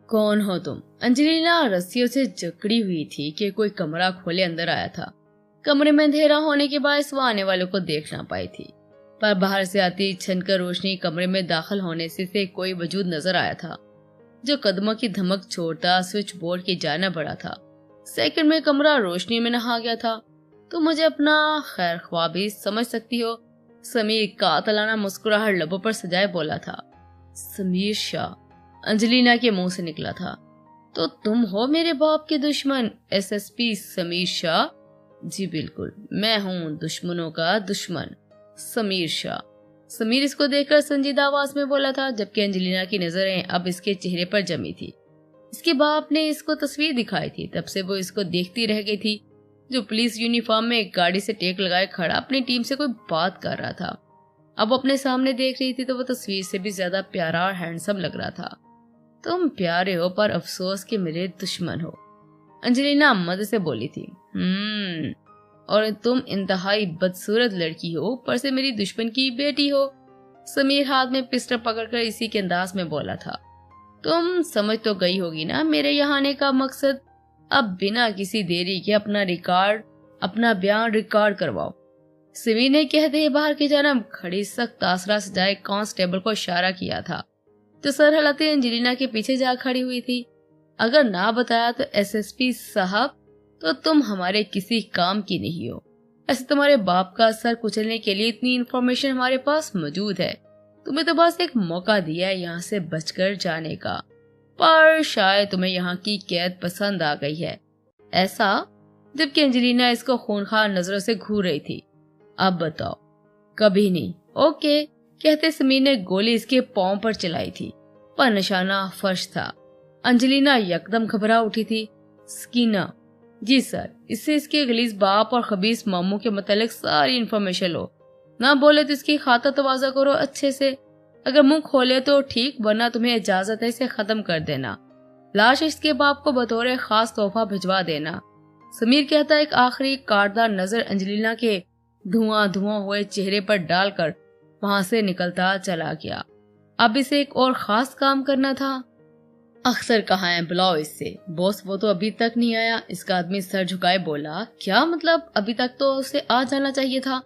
कौन हो तुम? अंजलिना रस्सियों से जकड़ी हुई थी कि कोई कमरा खोले अंदर आया था। कमरे में अंधेरा होने के बायस वो आने वालों को देख ना पाई थी, पर बाहर से आती छनकर रोशनी कमरे में दाखिल होने से कोई वजूद नजर आया था जो कदमों की धमक छोड़ता स्विच बोर्ड की जाना बढ़ा था। सेकंड में कमरा रोशनी में नहा गया था। तो मुझे अपना खैर ख्वाबी समझ सकती हो, समीर कातलाना मुस्कुराहट लबों पर सजाए बोला था। समीर शाह, अंजलिना के मुंह से निकला था। तो तुम हो मेरे बाप के दुश्मन एसएसपी समीर शाह? जी बिल्कुल, मैं हूँ दुश्मनों का दुश्मन समीर शाह। समीर इसको देखकर संजीदा आवाज में बोला था, जबकि अंजलिना की नजरें अब इसके चेहरे पर जमी थी। इसके बाप ने इसको तस्वीर दिखाई थी, तब से वो इसको देखती रह गई थी, जो पुलिस यूनिफॉर्म में एक गाड़ी से टेक लगाए खड़ा अपनी टीम से कोई बात कर रहा था। अब अपने सामने देख रही थी तो वो तस्वीर से भी ज्यादा प्यारा और हैंडसम लग रहा था। तुम प्यारे हो पर अफसोस कि मेरे दुश्मन हो, अंजलिना मद से बोली थी। और तुम इंतहाई बदसूरत लड़की हो, ऊपर से मेरी दुश्मन की बेटी हो। समीर हाथ में पिस्टल पकड़कर इसी के अंदाज में बोला था। तुम समझ तो गई होगी ना मेरे यहाँ आने का मकसद। अब बिना किसी देरी के अपना बयान रिकॉर्ड करवाओ। समीर ने कहते ही बाहर की जानब खड़ी सख्त आसरा सजाए कांस्टेबल को इशारा किया था, जो सर हिलाते अंजलिना के पीछे जा खड़ी हुई थी। अगर ना बताया तो एसएसपी साहब, तो तुम हमारे किसी काम की नहीं हो। ऐसे तुम्हारे बाप का सर कुचलने के लिए इतनी इन्फॉर्मेशन हमारे पास मौजूद है। तुम्हें तो बस एक मौका दिया है यहाँ से बचकर जाने का, पर शायद तुम्हें यहाँ की कैद पसंद आ गई है। ऐसा? जबकि अंजलिना इसको खूनखार नजरों से घूर रही थी। अब बताओ। कभी नहीं। ओके, कहते समीर ने गोली इसके पांव पर चलाई थी, पर निशाना फर्श था। अंजलिना यकदम घबरा उठी थी। स्कीना? जी सर, इससे इसके गलीज बाप और खबीस मामू के मतलब सारी इन्फॉर्मेशन लो। ना बोले तो इसकी खाता तवाजा करो अच्छे से। अगर मुंह खोले तो ठीक, वरना तुम्हें इजाजत है इसे खत्म कर देना। लाश इसके बाप को बतौर खास तोहफा भिजवा देना। समीर कहता एक आखिरी काटदार नजर अंजलिना के धुआं धुआं हुए चेहरे पर डालकर वहां से निकलता चला गया। अब इसे एक और खास काम करना था। अख्तर कहाँ है? बुलाओ इससे। बॉस, वो तो अभी तक नहीं आया। इसका आदमी सर झुकाए बोला। क्या मतलब? अभी तक तो उसे आ जाना चाहिए था।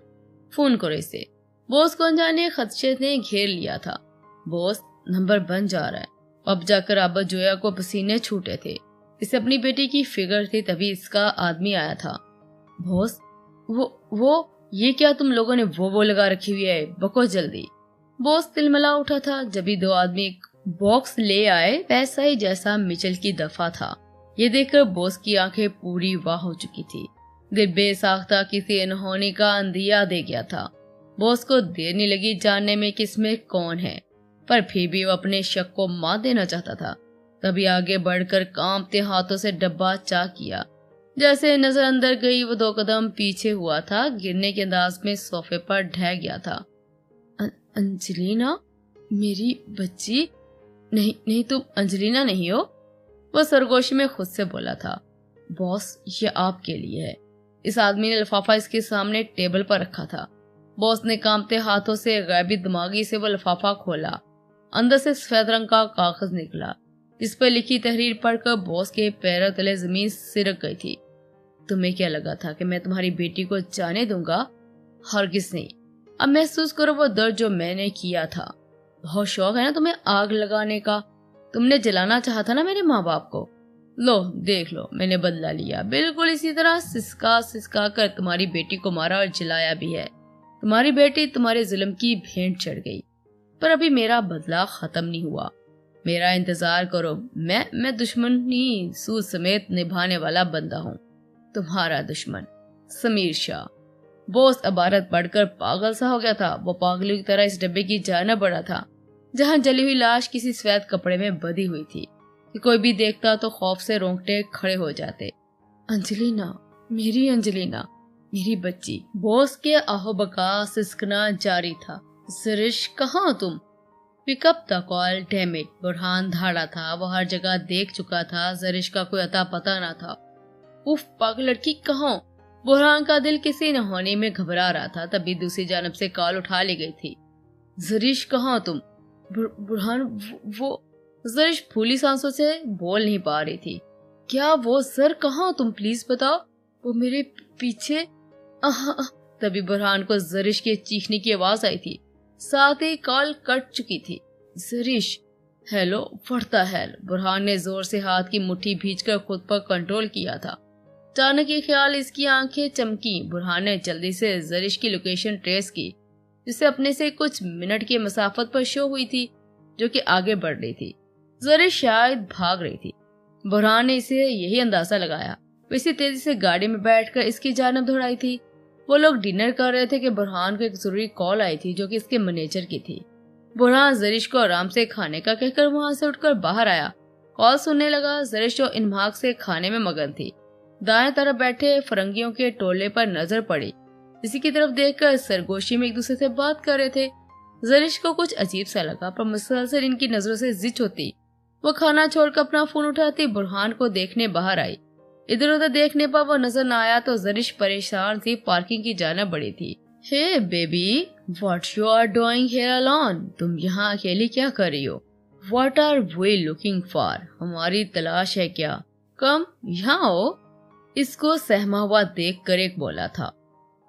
फोन करो इसे। बॉस को अनजाने खदशे ने घेर लिया था। बॉस, नंबर बन जा रहा है। अब जाकर आबा जोया को पसीने छूटे थे। इसे अपनी बेटी की फिक्र थी, तभी इसका आदमी आया था। बॉस, वो ये क्या तुम लोगों ने वो लगा रखी हुई है? बको जल्दी। बॉस तिलमिला उठा था जब ही दो आदमी एक बॉक्स ले आए, वैसा ही जैसा मिचेल की दफा था। ये देखकर बॉस की आंखें पूरी वाह हो चुकी थी। दिल बेसाख्ता किसी अनहोनी का अंदिया दे गया था। बॉस को देर नहीं लगी जानने में कि इसमें कौन है, पर फिर भी वो अपने शक को मात देना चाहता था। तभी आगे बढ़कर कांपते हाथों से डब्बा चाक किया। जैसे नजर अंदर गई, वो 2 कदम पीछे हुआ था, गिरने के अंदाज में सोफे पर ढह गया था। अंजलिना, मेरी बच्ची? नहीं, तुम अंजलिना नहीं हो? वो सरगोशी में खुद से बोला था। बॉस, ये आपके लिए है। इस आदमी ने लिफाफा इसके सामने टेबल पर रखा था। बॉस ने कांपते हाथों से गैबी दिमागी से वो लिफाफा खोला। अंदर से सफेद रंग का कागज निकला, जिस पर लिखी तहरीर पढ़कर बॉस के पैरों तले जमीन सिरक गई थी। तुम्हें क्या लगा था कि मैं तुम्हारी बेटी को जाने दूंगा? हरगिज नहीं। अब महसूस करो वो दर्द जो मैंने किया था। बहुत शौक है ना तुम्हें आग लगाने का। तुमने जलाना चाहा था ना मेरे माँ बाप को। लो देख लो, मैंने बदला लिया। बिल्कुल इसी तरह सिसका कर तुम्हारी बेटी को मारा और जलाया भी है। तुम्हारी बेटी तुम्हारे जुल्म की भेंट चढ़ गई, पर अभी मेरा बदला खत्म नहीं हुआ। मेरा इंतजार करो। मैं दुश्मनी सूद समेत निभाने वाला बंदा हूँ। तुम्हारा दुश्मन समीर शाह। बॉस अबारत पढ़कर पागल सा हो गया था। वो पागलों की तरह इस डब्बे की जाना बढ़ा था, जहाँ जली हुई लाश किसी सफेद कपड़े में बंधी हुई थी कि कोई भी देखता तो खौफ से रोंगटे खड़े हो जाते। अंजलिना, मेरी बच्ची। बॉस के आहोबका सिसकना जारी था। सरिश, कहाँ हो तुम? Pick up the call, damn it. Burhan धाड़ा था। वो हर जगह देख चुका था। जरिश का कोई अता पता ना था। उफ, पागल लड़की, कहाँ? बुरहान का दिल किसी न होने में घबरा रहा था। तभी दूसरी जानब से कॉल उठा ली गई थी। जरीश, कहाँ तुम? बुरहान, वो जरिश फूली सांसों से बोल नहीं पा रही थी। क्या वो सर, कहाँ हो तुम, प्लीज बताओ। वो मेरे पीछे। तभी बुरहान को जरिश के चीखने की आवाज आई थी, साथ ही कॉल कट चुकी थी। Zarish, hello, what the hell. Burhan ने जोर से हाथ की मुट्ठी भींचकर खुद पर कंट्रोल किया था। अचानक ये ख्याल इसकी आंखें चमकी। बुरहान ने जल्दी से जरिश की लोकेशन ट्रेस की, जिसे अपने से कुछ मिनट की मसाफत पर शो हुई थी, जो कि आगे बढ़ रही थी। जरिश शायद भाग रही थी। बुरहान ने इसे यही अंदाजा लगाया। वैसे तेजी से गाड़ी में बैठकर इसकी जानब दौड़ाई थी। वो लोग डिनर कर रहे थे कि बुरहान को एक जरूरी कॉल आई थी, जो कि इसके मैनेजर की थी। बुरहान जरिश को आराम से खाने का कहकर वहां से उठकर बाहर आया। कॉल सुनने लगा। जरिश जो इन्माक से खाने में मगन थी, दाएं तरफ बैठे फरंगियों के टोले पर नजर पड़ी। इसी की तरफ देखकर सरगोशी में एक दूसरे से बात कर रहे थे। जरिश को कुछ अजीब सा लगा, पर मुसलसल इनकी नजरों से जिच होती। वो खाना छोड़कर अपना फोन उठाती बुरहान को देखने बाहर आई। इधर उधर देखने पर वो नजर न आया तो जरिश परेशान थी पार्किंग की जाना बढ़ी थी। Hey baby, what you are doing here alone? तुम यहाँ अकेली क्या कर रही हो? What are we looking for? हमारी तलाश है क्या? कम यहाँ आओ। इसको सहमा हुआ देख कर एक बोला था।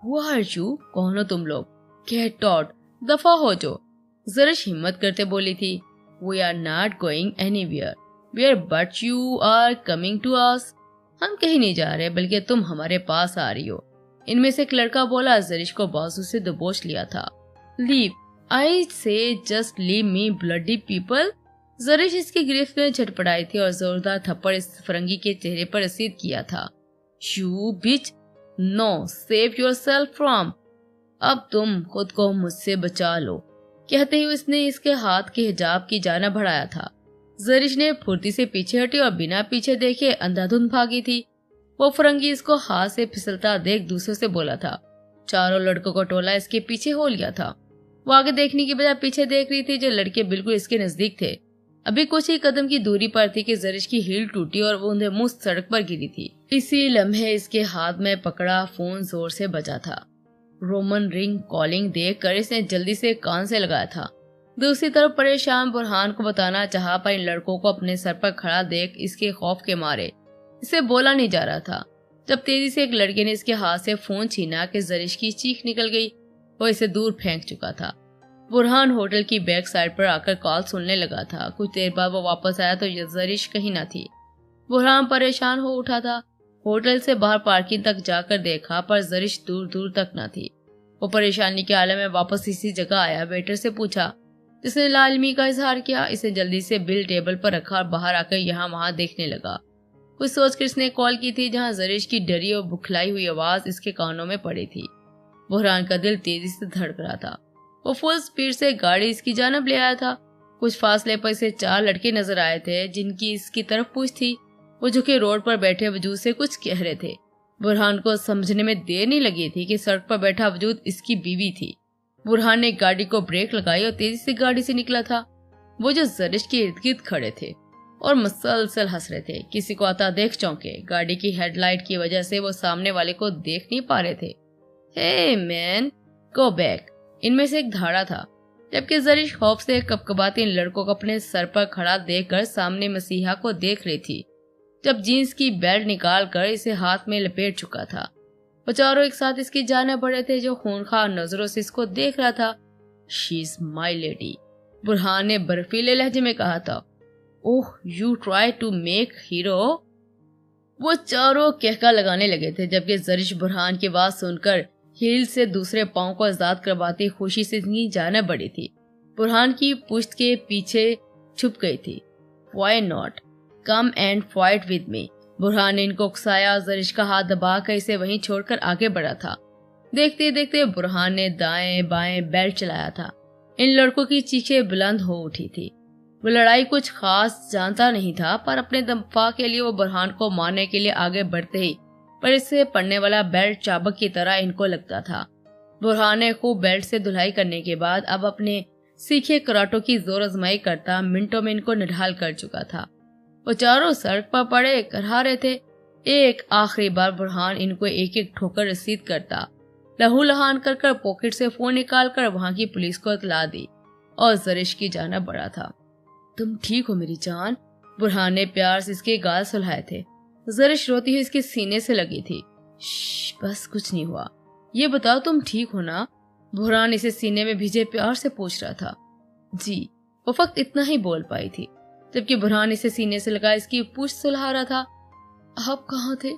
Who are you? कौन हो तुम लोग? Get out, दफा हो जो। जरिश हिम्मत करते बोली थी। We are not going anywhere. Where but you are coming to us? हम कहीं नहीं जा रहे, बल्कि तुम हमारे पास आ रही हो। इनमें से एक लड़का बोला। जरिश को बाजू से दबोच लिया था। Leave, I say just leave me, bloody people. जरिश इसकी गिरफ्त में झटपटाई थी और जोरदार थप्पड़ इस फरंगी के चेहरे पर रसीद किया था। You bitch, no, save yourself from. अब तुम खुद को मुझसे बचा लो, कहते हुए इसने इसके हाथ के हिजाब की जाना बढ़ाया था। जरिश ने फुर्ती से पीछे हटी और बिना पीछे देखे अंधाधुंध भागी थी। वो फरंगी इसको हाथ से फिसलता देख दूसरे से बोला था। चारों लड़कों को टोला इसके पीछे हो लिया था। वो आगे देखने की बजाय पीछे देख रही थी, जो लड़के बिल्कुल इसके नजदीक थे। अभी कुछ ही कदम की दूरी पर थी कि जरिश की हील टूटी और वो उन्हें मुंह सड़क पर गिरी थी। इसी लम्हे इसके हाथ में पकड़ा फोन जोर से बजा था। रोमन रिंग कॉलिंग देखकर इसने जल्दी से कान से लगाया था। दूसरी तरफ परेशान बुरहान को बताना चाहा, पर इन लड़कों को अपने सर पर खड़ा देख इसके खौफ के मारे इसे बोला नहीं जा रहा था। जब तेजी से एक लड़के ने इसके हाथ से फोन छीना कि जरिश की चीख निकल गई। वो इसे दूर फेंक चुका था। बुरहान होटल की बैक साइड पर आकर कॉल सुनने लगा था। कुछ देर बाद वो वापस आया तो जरिश कहीं न थी। बुरहान परेशान हो उठा था। होटल से बाहर पार्किंग तक जाकर देखा, पर जरिश दूर दूर तक न थी। वो परेशानी के आलम में वापस इसी जगह आया। वेटर से पूछा, जिसने लालमी का इजहार किया। इसे जल्दी से बिल टेबल पर रखा और बाहर आकर यहाँ वहाँ देखने लगा। कुछ सोचकर इसने कॉल की थी, जहाँ जरिश की डरी और बुखलाई हुई आवाज इसके कानों में पड़ी थी। बुरहान का दिल तेजी से धड़क रहा था। वो फुल स्पीड से गाड़ी इसकी जानब ले आया था। कुछ फासले पर इसे 4 लड़के नजर आए थे, जिनकी इसकी तरफ पूछ थी। वो झुके रोड पर बैठे वजूद से कुछ कह रहे थे। बुरहान को समझने में देर नहीं लगी थी कि सड़क पर बैठा वजूद इसकी बीवी थी। बुरहान ने गाड़ी को ब्रेक लगाई और तेजी से गाड़ी से निकला था। वो जो जरिश के इर्द गिर्द खड़े थे और मुसलसल हंस रहे थे। किसी को आता देख चौंके। गाड़ी की हेडलाइट की वजह से वो सामने वाले को देख नहीं पा रहे थे। हे मैन, गो बैक, इनमें से एक धाड़ा था। जबकि जरिश खौफ से कपकपाती इन लड़कों को अपने सर पर खड़ा देखकर सामने मसीहा को देख रही थी, जब जीन्स की बेल्ट निकाल कर इसे हाथ में लपेट चुका था। वो चारों एक साथ इसकी जाने पड़े थे, जो खूनखार नजरों से इसको देख रहा था। She is my lady, Burhan ने बर्फीले लहजे में कहा था। Oh, you try to make hero. वो चारों कहका लगाने लगे थे, जबकि जरिश बुरहान की बात सुनकर हील से दूसरे पांव को आजाद करवाती खुशी से इतनी जाने बढ़ी थी। बुरहान की पुश्त के पीछे छुप गई थी। Why not, come and fight with me. Burhan ने इनको उकसाया। जरिश का हाथ दबाकर इसे वहीं छोड़कर आगे बढ़ा था। देखते देखते बुरहान ने दाएं बाएं बेल्ट चलाया था। इन लड़कों की चीखें बुलंद हो उठी थी। वो लड़ाई कुछ खास जानता नहीं था, पर अपने दफा के लिए वो बुरहान को मारने के लिए आगे बढ़ते ही पर इससे पड़ने वाला बेल्ट चाबक की तरह इनको लगता था। बुरहान ने खूब बेल्ट से धुलाई करने के बाद अब अपने सीखे कराटों की जोर आजमाई करता मिनटों में इनको निढाल कर चुका था। वो चारों सड़क पर पड़े करहा रहे थे। एक आखिरी बार बुरहान इनको एक एक ठोकर रसीद करता। लहू लहान कर पॉकेट से फोन निकाल कर वहां की पुलिस को इतला दी और जरिश की जाना बढ़ा था। तुम ठीक हो मेरी जान? बुरहान ने प्यार से इसके गाल सुलहाए थे। जरिश रोती हुई इसके सीने से लगी थी। बस कुछ नहीं हुआ, ये बताओ तुम ठीक हो ना? बुरहान इसे सीने में भीजे प्यार से पूछ रहा था। जी, वो फक्त इतना ही बोल पाई थी, जबकि बुरहान इसे सीने से लगा इसकी पूछ सुलहा रहा था। आप कहाँ थे?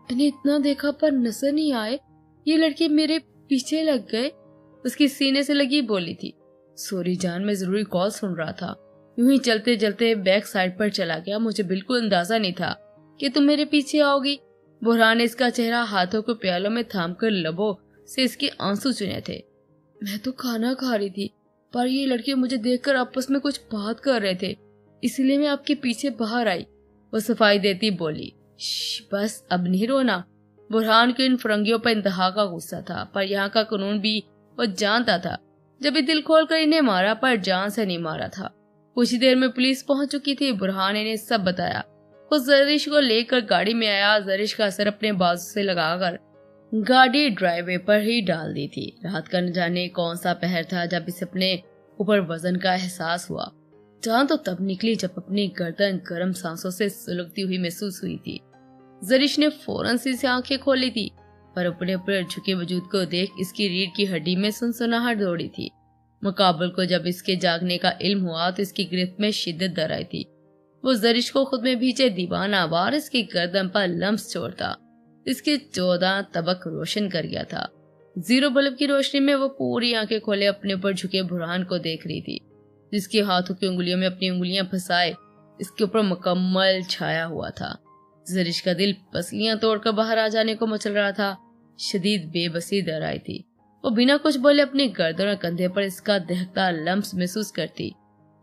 इन्हें इतना देखा पर नजर नहीं आए। ये लड़के मेरे पीछे लग गए। उसकी सीने से लगी बोली थी। सॉरी जान, मैं जरूरी कॉल सुन रहा था। यूं ही चलते चलते बैक साइड पर चला गया। मुझे बिल्कुल अंदाजा नहीं था कि तुम मेरे पीछे आओगी। बुरहान ने इसका चेहरा हाथों को प्यालों में थामकर लबों से इसके आंसू चुने थे। मैं तो खाना खा रही थी, पर ये लड़के मुझे देखकर आपस में कुछ बात कर रहे थे, इसलिए मैं आपके पीछे बाहर आई। वो सफाई देती बोली। बस अब नहीं रोना। बुरहान के इन फरंगियों पर इंतहा का गुस्सा था, पर यहाँ का कानून भी वो जानता था। जब भी दिल खोल कर इन्हें मारा, पर जान से नहीं मारा था। कुछ ही देर में पुलिस पहुंच चुकी थी। बुरहान ने सब बताया। वो जरिश को लेकर गाड़ी में आया। जरिश का सर अपने बाजू से लगाकर गाड़ी ड्राइववे पर ही डाल दी थी। रात का न जाने कौन सा पहर था जब इसे अपने ऊपर वजन का एहसास हुआ। जान तो तब निकली जब अपनी गर्दन गर्म सांसों से सुलगती हुई महसूस हुई थी। जरिश ने फौरन से आंखें खोली थी, पर अपने ऊपर झुके वजूद को देख इसकी रीढ़ की हड्डी में सनसनाहट दौड़ी थी। मुकाबल को जब इसके जागने का इल्म हुआ तो इसकी गिरफ्त में शिद्दत दर आई थी। वो जरिश को खुद में भीजे दीवाना वार इसकी गर्दन पर लम्स छोड़ता। इसके 14 तबक रोशन कर गया था। जीरो बल्ब की रोशनी में वो पूरी आंखें खोले अपने ऊपर झुके बुरहान को देख रही थी, जिसके हाथों की उंगलियों में अपनी उंगलियां फंसाए इसके ऊपर मुकम्मल छाया हुआ था। जरिश का दिल पसलियां तोड़कर बाहर आ जाने को मचल रहा था। शदीद बेबसी दर आई थी। वो बिना कुछ बोले अपनी गर्दन और कंधे पर इसका दहकता लम्स महसूस करती।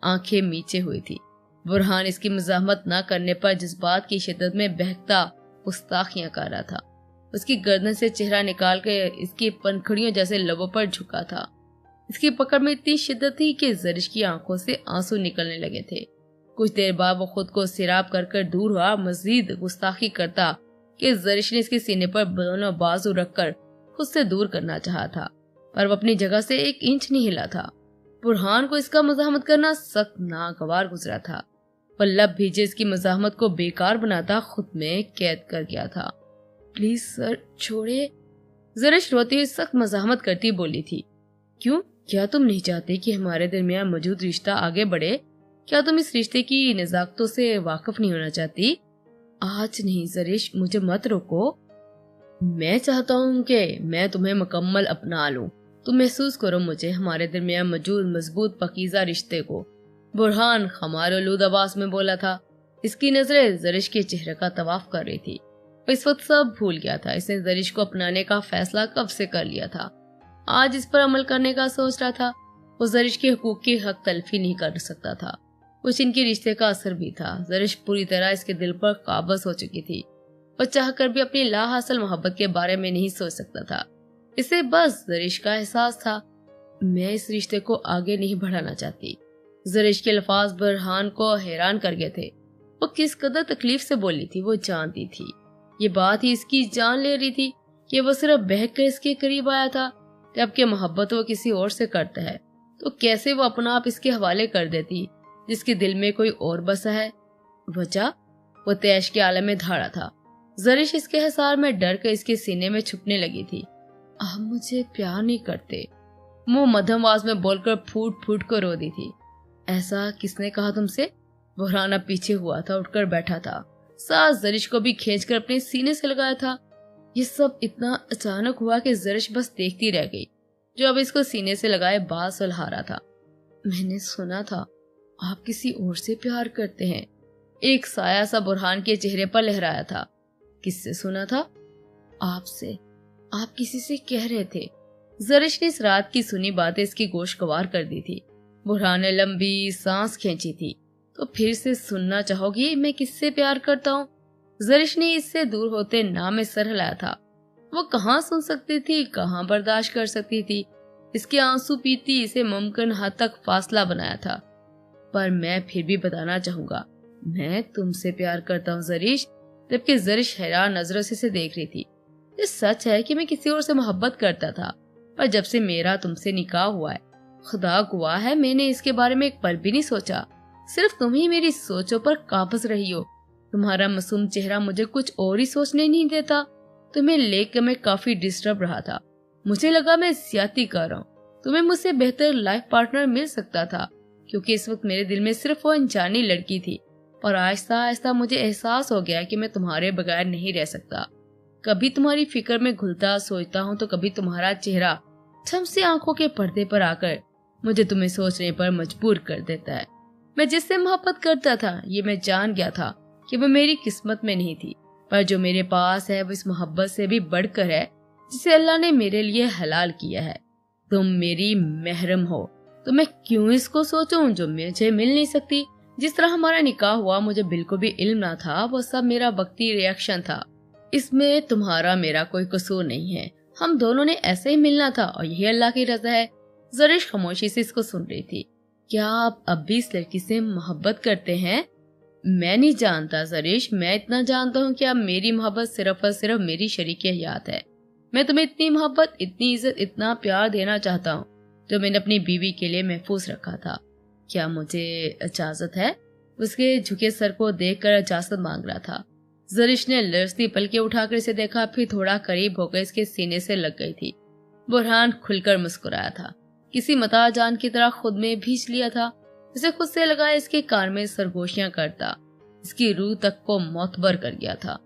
आंखें नीचे हुई थी। बुरहान इसकी मज़ाहमत न करने पर जज्बात की शिद्दत में बहकता गुस्ताखियां कर रहा था। उसकी गर्दन से चेहरा निकाल कर इसकी पंखड़ियों जैसे लबों पर झुका था। इसकी पकड़ में इतनी शिद्दत थी कि जरिश की आंखों से आंसू निकलने लगे थे। कुछ देर बाद वो खुद को सिराब कर दूर हुआ। मजीद गुस्ताखी करता कि जरिश ने इसके सीने पर दोनों बाजू रखकर खुद से दूर करना चाहा था, पर वो अपनी जगह से 1 इंच नहीं हिला था। बुरहान को इसका मज़ाहमत करना सख्त नागवार गुजरा था। पर लब भीजे इसकी मज़ाहमत को बेकार बनाता खुद में कैद कर गया था। प्लीज सर छोड़े। जरिश रोती हुई सख्त मज़ाहमत करती बोली थी। क्यों? क्या तुम नहीं चाहते कि हमारे दरमियान मौजूद रिश्ता आगे बढ़े? क्या तुम इस रिश्ते की नज़ाकतों से वाकिफ नहीं होना चाहती? आज नहीं जरिश, मुझे मत रोको। मैं चाहता हूँ कि मैं तुम्हें मुकम्मल अपना लूं। तुम महसूस करो मुझे, हमारे दरमियान मौजूद मजबूत पकीज़ा रिश्ते को। बुरहान खमार-ओ-लूद आवाज में बोला था। इसकी नजरें जरिश के चेहरे का तवाफ कर रही थी। इस वक्त सब भूल गया था। इसने जरिश को अपनाने का फैसला कब से कर लिया था। आज इस पर अमल करने का सोच रहा था। वो जरिश के हुकूक की हक तलफी नहीं कर सकता था। कुछ इनके रिश्ते का असर भी था। जरिश पूरी तरह इसके दिल पर काबज हो चुकी थी। वो चाहकर भी अपनी ला हासिल मोहब्बत के बारे में नहीं सोच सकता था। इसे बस जरिश का एहसास था। मैं इस रिश्ते को आगे नहीं बढ़ाना चाहती। जरिश के अल्फाज बुरहान को हैरान कर गए थे। वो किस कदर तकलीफ से बोली थी वो जानती थी। ये बात ही इसकी जान ले रही थी कि वो सिर्फ बहक कर इसके करीब आया था। जबकि मोहब्बत वो किसी और से करता है तो कैसे वो अपना आप इसके हवाले कर देती जिसके दिल में कोई और बसा है। वजह वो तैश के आलम में धाड़ा था। जरिश इसके हिसार में डर कर इसके सीने में छुपने लगी थी। आप मुझे प्यार नहीं करते, मुंह मध्यम आवाज में बोलकर फूट फूट कर रो दी थी। ऐसा किसने कहा तुमसे? बुरहान अब पीछे हुआ था, उठकर बैठा था। सास जरिश को भी खींचकर अपने सीने से लगाया था। ये सब इतना अचानक हुआ कि जरिश बस देखती रह गई, जो अब इसको सीने से लगाए बात सुलहा रहा था। मैंने सुना था आप किसी और से प्यार करते हैं। एक साया सा बुरहान के चेहरे पर लहराया था। किससे सुना था? आपसे। आप किसी से कह रहे थे। जरिश ने इस रात की सुनी बातें इसकी गोशगवार कर दी थी। बुरहान ने लंबी सांस खींची थी। तो फिर से सुनना चाहोगी मैं किससे प्यार करता हूँ? जरिश ने इससे दूर होते ना में सर हिलाया था। वो कहाँ सुन सकती थी, कहाँ बर्दाश्त कर सकती थी। इसके आंसू पीती इसे मुमकिन हद तक फासला बनाया था। पर मैं फिर भी बताना चाहूंगा, मैं तुमसे प्यार करता हूँ जरिश। जबकि जरिश हैरान नजरों से इसे देख रही थी। ये सच है कि मैं किसी और से मोहब्बत करता था, पर जब से मेरा तुमसे निकाह हुआ है, खुदा गवाह है मैंने इसके बारे में एक पल भी नहीं सोचा। सिर्फ तुम ही मेरी सोचों पर काबज रही हो। तुम्हारा मासूम चेहरा मुझे कुछ और ही सोचने नहीं देता। तुम्हें लेकर मैं काफी डिस्टर्ब रहा था। मुझे लगा मैं ज्यादती कर रहा हूँ। तुम्हें मुझसे बेहतर लाइफ पार्टनर मिल सकता था, क्योंकि इस वक्त मेरे दिल में सिर्फ वो अनजानी लड़की थी। और आहिस्ता आहिस्ता मुझे एहसास हो गया कि मैं तुम्हारे बगैर नहीं रह सकता। कभी तुम्हारी फिक्र में घुलता सोचता हूँ तो कभी तुम्हारा चेहरा छम से आंखों के पर्दे पर आकर मुझे तुम्हें सोचने पर मजबूर कर देता है। मैं जिससे मोहब्बत करता था, ये मैं जान गया था कि वो मेरी किस्मत में नहीं थी, पर जो मेरे पास है वो इस मोहब्बत से भी बढ़कर है जिसे अल्लाह ने मेरे लिए हलाल किया है। तुम मेरी महरम हो तो मैं क्यों इसको सोचूं जो मुझे मिल नहीं सकती। जिस तरह हमारा निकाह हुआ मुझे बिल्कुल भी इल्म ना था, वो सब मेरा वक्ती रिएक्शन था। इसमें तुम्हारा मेरा कोई कसूर नहीं है। हम दोनों ने ऐसे ही मिलना था और यही अल्लाह की रजा है। जरिश खामोशी से इसको सुन रही थी। क्या आप अब भी इस लड़की से मोहब्बत करते हैं? मैं नहीं जानता जरिश, मैं इतना जानता हूँ कि अब मेरी मोहब्बत सिर्फ और सिर्फ मेरी शरीक हयात है। मैं तुम्हें इतनी मोहब्बत, इतनी इज्जत, इतना प्यार देना चाहता हूँ जो मैंने अपनी बीवी के लिए महफूज रखा था। क्या मुझे इजाजत है? उसके झुके सर को देखकर इजाजत मांग रहा था। जरिश ने लरजती पलके उठाकर इसे देखा, फिर थोड़ा करीब होकर इसके सीने से लग गई थी। बुरहान खुलकर मुस्कुराया था, किसी मता जान की तरह खुद में भींच लिया था। इसे खुद से लगा इसके कान में सरगोशियां करता, इसकी रूह तक को मोतबर कर गया था।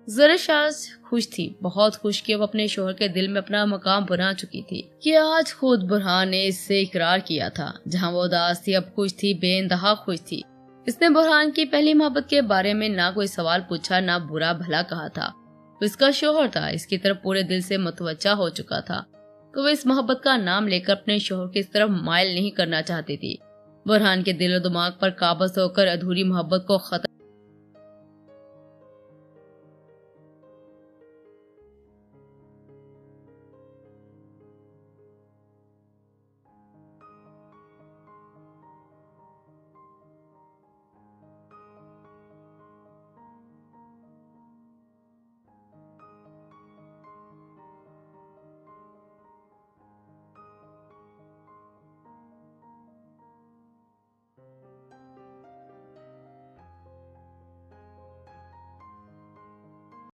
जरिश आज खुश थी, बहुत खुश कि वो अपने शोहर के दिल में अपना मकाम बना चुकी थी कि आज खुद बुरहान ने इससे इकरार किया था। जहां वो उदास थी अब खुश थी, बेइंतहा खुश थी। इसने बुरहान की पहली मोहब्बत के बारे में ना कोई सवाल पूछा, ना बुरा भला कहा था। वो इसका शोहर था, इसकी तरफ पूरे दिल से मुतवज्जा हो चुका था, तो वो इस मोहब्बत का नाम लेकर अपने शोहर की तरफ माइल नहीं करना चाहती थी। बुरहान के दिल और दिमाग पर काबज होकर अधूरी मोहब्बत को खत्म